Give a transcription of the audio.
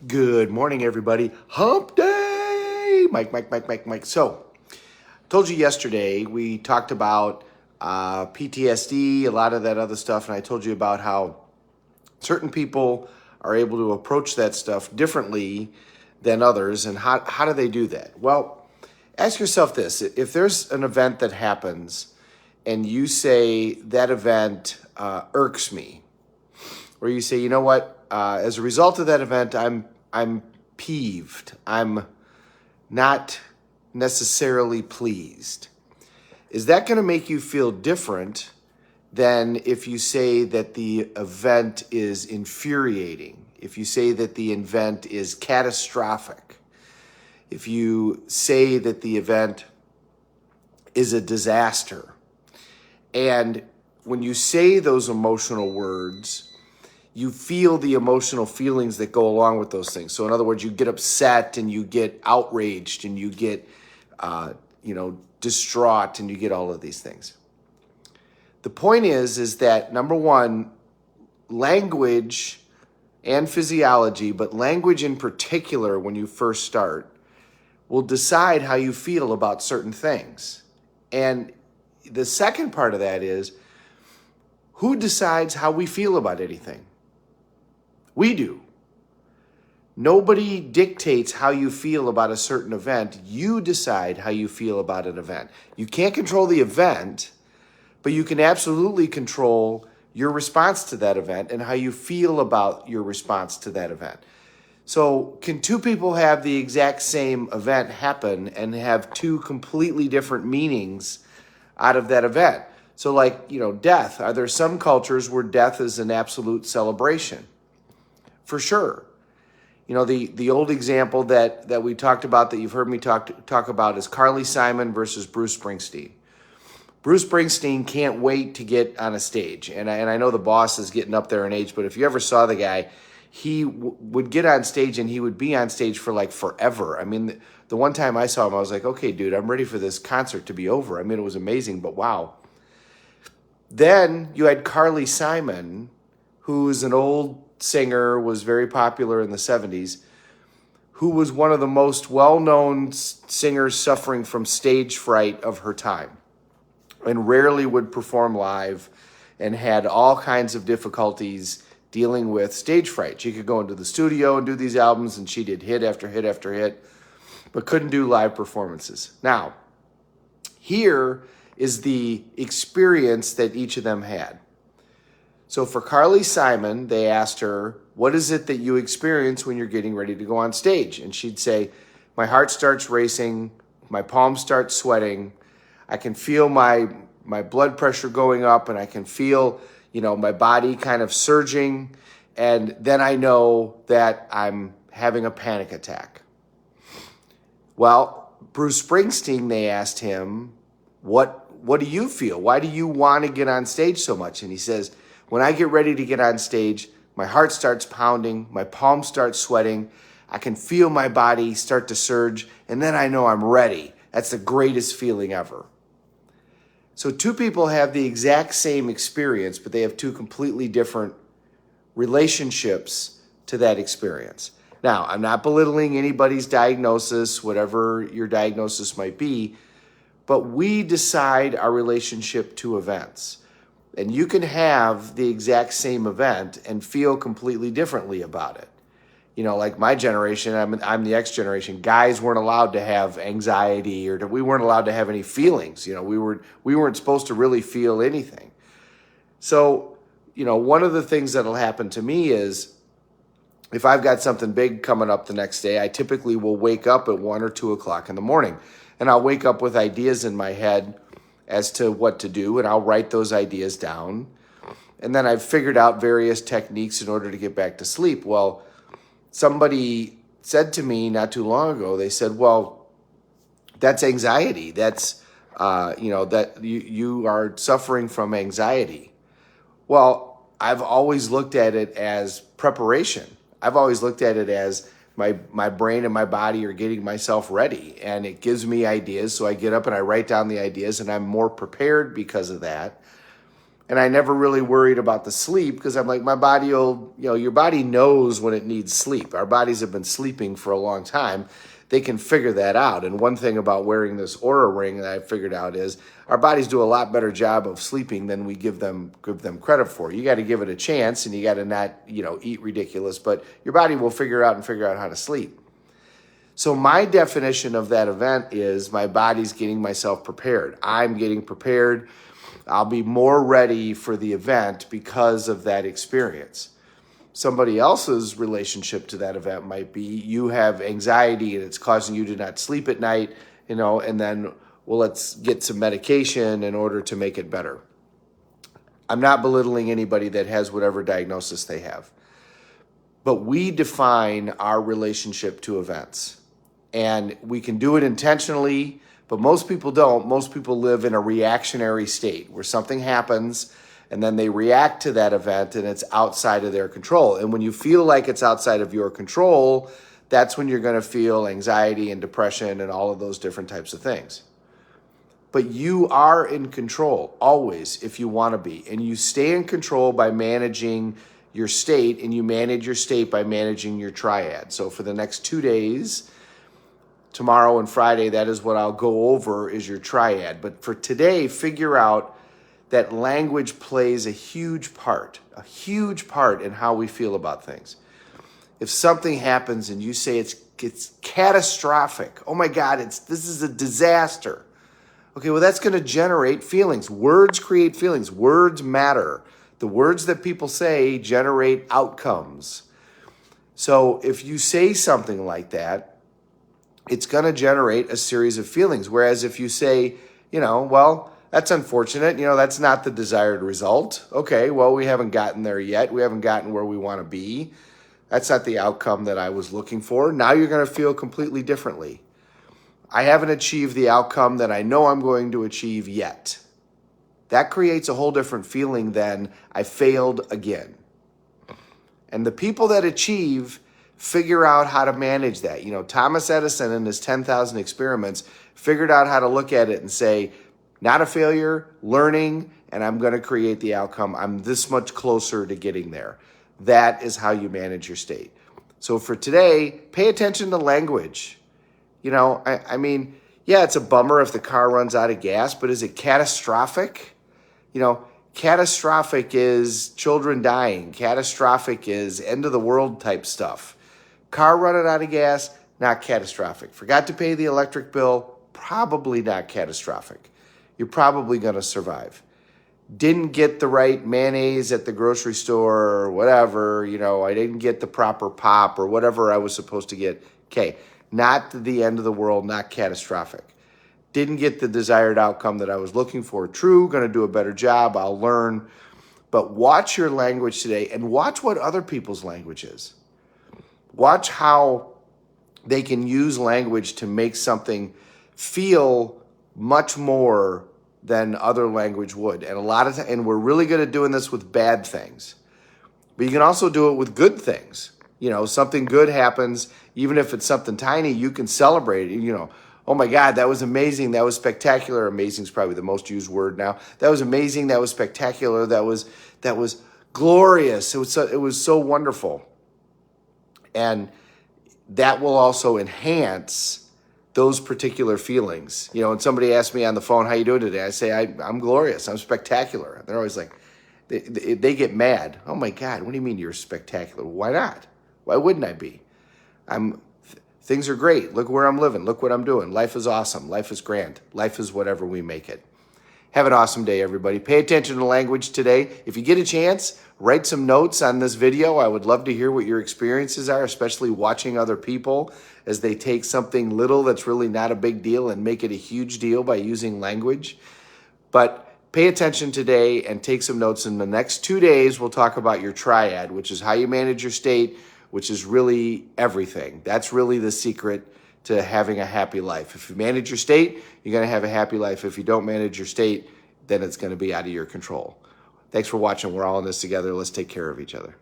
Good morning, everybody. Hump day! Mike. So, told you yesterday we talked about PTSD, a lot of that other stuff, and I told you about how certain people are able to approach that stuff differently than others, and how do they do that? Well, ask yourself this. If there's an event that happens and you say that event irks me, or you say, you know what, as a result of that event, I'm peeved. I'm not necessarily pleased. Is that going to make you feel different than if you say that the event is infuriating? If you say that the event is catastrophic? If you say that the event is a disaster? And when you say those emotional words, you feel the emotional feelings that go along with those things. So in other words, you get upset and you get outraged and you get, distraught and you get all of these things. The point is that number one, language and physiology, but language in particular when you first start, will decide how you feel about certain things. And the second part of that is, who decides how we feel about anything? We do. Nobody dictates how you feel about a certain event. You decide how you feel about an event. You can't control the event, but you can absolutely control your response to that event and how you feel about your response to that event. So, can two people have the exact same event happen and have two completely different meanings out of that event? So, death. Are there some cultures where death is an absolute celebration? For sure. The old example that we talked about, that you've heard me talk about, is Carly Simon versus Bruce Springsteen. Bruce Springsteen can't wait to get on a stage. And I know the boss is getting up there in age, but if you ever saw the guy, he would get on stage and he would be on stage for forever. I mean, the one time I saw him, I was like, okay, dude, I'm ready for this concert to be over. I mean, it was amazing, but wow. Then you had Carly Simon, who's an old singer, was very popular in the 70s, who was one of the most well-known singers suffering from stage fright of her time and rarely would perform live and had all kinds of difficulties dealing with stage fright. She could go into the studio and do these albums, and she did hit after hit after hit, but couldn't do live performances. Now, here is the experience that each of them had. So for Carly Simon, they asked her, what is it that you experience when you're getting ready to go on stage? And she'd say, my heart starts racing, my palms start sweating, I can feel my blood pressure going up, and I can feel, my body kind of surging, and then I know that I'm having a panic attack. Well, Bruce Springsteen, they asked him, what do you feel? Why do you want to get on stage so much? And he says, when I get ready to get on stage, my heart starts pounding, my palms start sweating, I can feel my body start to surge, and then I know I'm ready. That's the greatest feeling ever. So two people have the exact same experience, but they have two completely different relationships to that experience. Now, I'm not belittling anybody's diagnosis, whatever your diagnosis might be, but we decide our relationship to events. And you can have the exact same event and feel completely differently about it. Like my generation, I'm the X generation. Guys weren't allowed to have anxiety, or we weren't allowed to have any feelings. We weren't supposed to really feel anything. So, one of the things that'll happen to me is, if I've got something big coming up the next day, I typically will wake up at 1 or 2 o'clock in the morning, and I'll wake up with ideas in my head as to what to do, and I'll write those ideas down. And then I've figured out various techniques in order to get back to sleep. Well, somebody said to me not too long ago, they said, well, that's anxiety. That's, that you are suffering from anxiety. Well, I've always looked at it as preparation. I've always looked at it as my brain and my body are getting myself ready, and it gives me ideas. So I get up and I write down the ideas, and I'm more prepared because of that. And I never really worried about the sleep because I'm like, my body will, your body knows when it needs sleep. Our bodies have been sleeping for a long time. They can figure that out. And one thing about wearing this Oura ring that I figured out is our bodies do a lot better job of sleeping than we give them credit for. You got to give it a chance, and you got to not, eat ridiculous, but your body will figure out how to sleep. So my definition of that event is my body's getting myself prepared. I'm getting prepared. I'll be more ready for the event because of that experience. Somebody else's relationship to that event might be you have anxiety and it's causing you to not sleep at night, and then, well, let's get some medication in order to make it better. I'm not belittling anybody that has whatever diagnosis they have. But we define our relationship to events. And we can do it intentionally, but most people don't. Most people live in a reactionary state where something happens and then they react to that event and it's outside of their control. And when you feel like it's outside of your control, that's when you're going to feel anxiety and depression and all of those different types of things. But you are in control always if you want to be. And you stay in control by managing your state, and you manage your state by managing your triad. So for the next 2 days, tomorrow and Friday, that is what I'll go over is your triad. But for today, figure out that language plays a huge part in how we feel about things. If something happens and you say it's catastrophic, oh my God, this is a disaster. Okay, well, that's going to generate feelings. Words create feelings. Words matter. The words that people say generate outcomes. So if you say something like that, it's going to generate a series of feelings. Whereas if you say, well, that's unfortunate. That's not the desired result. Okay, well, we haven't gotten there yet. We haven't gotten where we want to be. That's not the outcome that I was looking for. Now you're going to feel completely differently. I haven't achieved the outcome that I know I'm going to achieve yet. That creates a whole different feeling than I failed again. And the people that achieve figure out how to manage that. Thomas Edison in his 10,000 experiments figured out how to look at it and say, not a failure, learning, and I'm going to create the outcome. I'm this much closer to getting there. That is how you manage your state. So for today, pay attention to language. Yeah, it's a bummer if the car runs out of gas, but is it catastrophic? Catastrophic is children dying. Catastrophic is end of the world type stuff. Car running out of gas, not catastrophic. Forgot to pay the electric bill, probably not catastrophic. You're probably going to survive. Didn't get the right mayonnaise at the grocery store or whatever, I didn't get the proper pop or whatever I was supposed to get. Okay, not the end of the world, not catastrophic. Didn't get the desired outcome that I was looking for. True, going to do a better job. I'll learn. But watch your language today and watch what other people's language is. Watch how they can use language to make something feel much more than other language would. And and we're really good at doing this with bad things. But you can also do it with good things. Something good happens, even if it's something tiny, you can celebrate it. Oh my God, that was amazing. That was spectacular. Amazing is probably the most used word now. That was amazing. That was spectacular. That was glorious. It was so wonderful. And that will also enhance those particular feelings. And somebody asked me on the phone, how you doing today? I say, I'm glorious. I'm spectacular. And they're always like, they get mad. Oh my God, what do you mean you're spectacular? Why not? Why wouldn't I be? Things are great. Look where I'm living. Look what I'm doing. Life is awesome. Life is grand. Life is whatever we make it. Have an awesome day, everybody. Pay attention to language today. If you get a chance, write some notes on this video. I would love to hear what your experiences are, especially watching other people as they take something little that's really not a big deal and make it a huge deal by using language. But pay attention today and take some notes. In the next 2 days, we'll talk about your triad, which is how you manage your state, which is really everything. That's really the secret to having a happy life. If you manage your state, you're going to have a happy life. If you don't manage your state, then it's going to be out of your control. Thanks for watching. We're all in this together. Let's take care of each other.